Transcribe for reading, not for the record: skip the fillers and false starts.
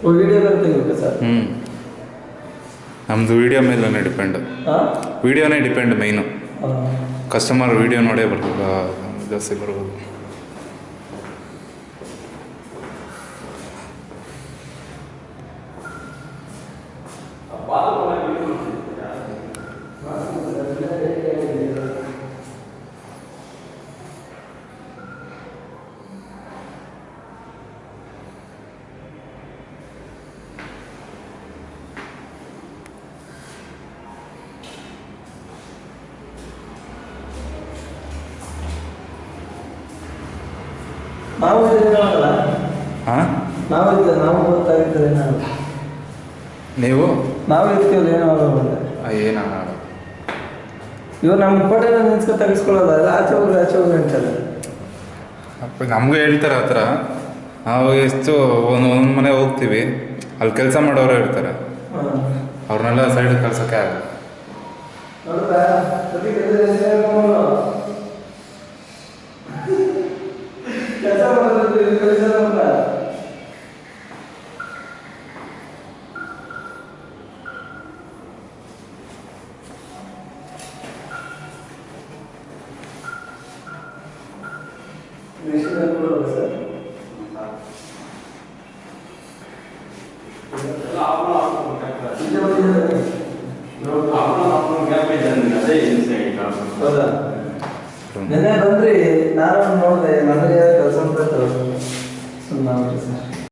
Video ತೆಗಿಬೇಕು sir. ನಮ್ಮದು video ಮೇಲೆ ಡಿಪೆಂಡ್. ವೀಡಿಯೋನೇ ಡಿಪೆಂಡ್ ಮೈನು. ಕಸ್ಟಮರ್ ವೀಡಿಯೋ ನೋಡೇ ಬರ್ಬೋದು, ಜಾಸ್ತಿ ಬರ್ಬೋದು. ನಾವು ಹಾಂ, ನಾವು ಗೊತ್ತಾಗಿರ್ತದೆ. ನೀವು ನಾವು ಇರ್ತೀವಲ್ಲ ಏನೋ ಏನಾಗ ಇವ್ರು ನಮ್ಮ ಫೋಟೋನ ನಿಲ್ಸ್ಕೊ ತೆಗೆಸ್ಕೊಳ್ಳೋದು, ಅಲ್ಲ ಆಚೆ ಹೋಗಿ ಹೇಳ್ತಾರೆ. ನಮಗೂ ಹೇಳ್ತಾರೆ ಆ ಥರ. ನಾವು ಎಷ್ಟು ಒಂದು ಮನೆ ಹೋಗ್ತೀವಿ, ಅಲ್ಲಿ ಕೆಲಸ ಮಾಡೋರು ಇರ್ತಾರೆ, ಅವ್ರನ್ನೆಲ್ಲ ಸೈಡ್ ಕಳ್ಸೋಕ್ಕೆ ಆಗಲ್ಲ. ನೆನ್ನೆ ಬಂದ್ರಿ, ನಾನು ನೋಡಿದೆ, ನನಗೆ ಕೆಲಸ ಅಂತ